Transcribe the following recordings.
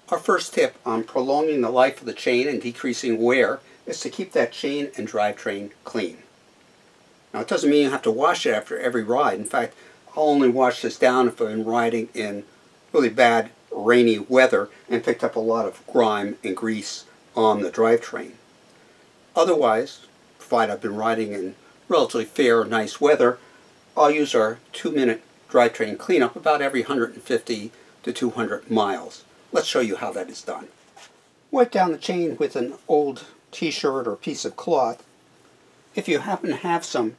Our first tip on prolonging the life of the chain and decreasing wear is to keep that chain and drivetrain clean. Now it doesn't mean you have to wash it after every ride. In fact, I'll only wash this down if I'm riding in really bad rainy weather and picked up a lot of grime and grease on the drivetrain. Otherwise, provided I've been riding in relatively fair, nice weather, I'll use our 2-minute drivetrain cleanup about every 150 to 200 miles. Let's show you how that is done. Wipe down the chain with an old t-shirt or piece of cloth. If you happen to have some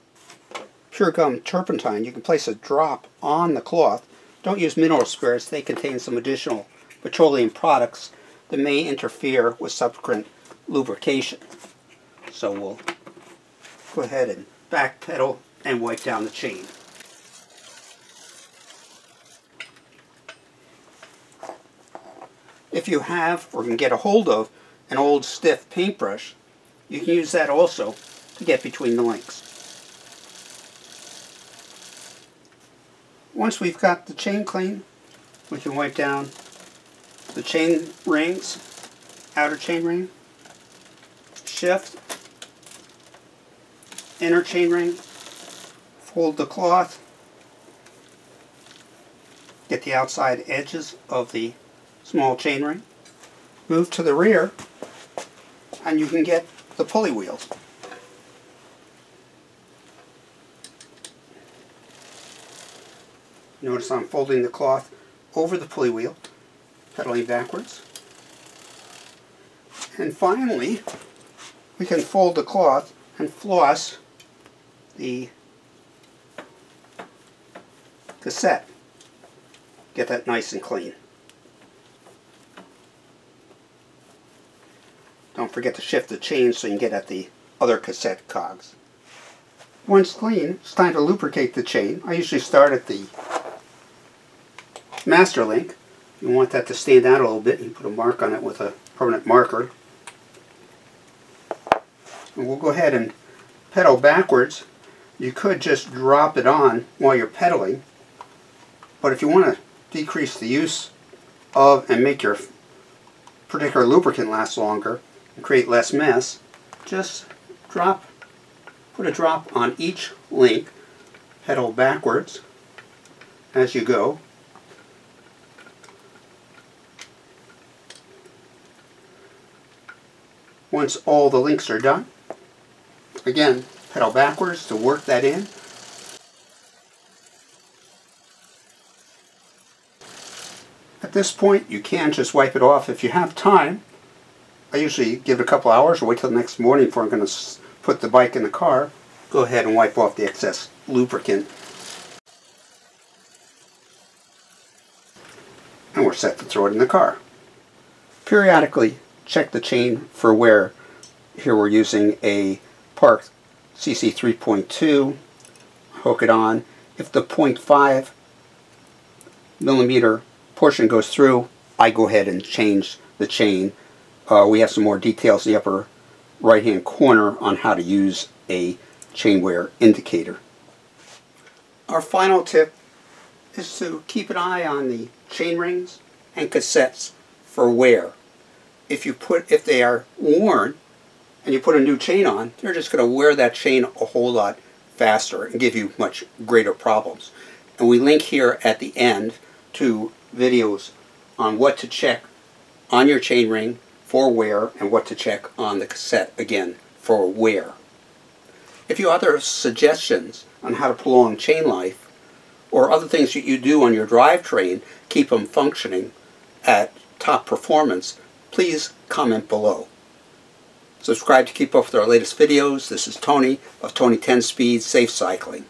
pure gum turpentine, you can place a drop on the cloth. Don't use mineral spirits. They contain some additional petroleum products that may interfere with subsequent lubrication. So we'll go ahead and backpedal and wipe down the chain. If you have or can get a hold of an old stiff paintbrush, you can use that also to get between the links. Once we've got the chain clean, we can wipe down the chain rings, outer chain ring, shift, inner chain ring, fold the cloth, get the outside edges of the small chain ring, move to the rear, and you can get the pulley wheels. Notice I'm folding the cloth over the pulley wheel, pedaling backwards. And finally, we can fold the cloth and floss the cassette. Get that nice and clean. Don't forget to shift the chain so you can get at the other cassette cogs. Once clean, it's time to lubricate the chain. I usually start at the master link. You want that to stand out a little bit. You put a mark on it with a permanent marker. And we'll go ahead and pedal backwards. You could just drop it on while you're pedaling, but if you want to decrease the use of and make your particular lubricant last longer and create less mess, just put a drop on each link, pedal backwards as you go. Once all the links are done, again, pedal backwards to work that in. At this point, you can just wipe it off if you have time. I usually give it a couple hours or wait till the next morning before I'm going to put the bike in the car. Go ahead and wipe off the excess lubricant. And we're set to throw it in the car. Periodically, check the chain for wear. Here we're using a Park CC 3.2. Hook it on. If the 0.5 millimeter portion goes through, I go ahead and change the chain. We have some more details in the upper right hand corner on how to use a chain wear indicator. Our final tip is to keep an eye on the chain rings and cassettes for wear. If they are worn and you put a new chain on, they're just going to wear that chain a whole lot faster and give you much greater problems. And we link here at the end to videos on what to check on your chain ring for wear and what to check on the cassette again for wear. If you have other suggestions on how to prolong chain life or other things that you do on your drivetrain, keep them functioning at top performance, please comment below. Subscribe to keep up with our latest videos. This is Tony of Tony 10 Speed Safe Cycling.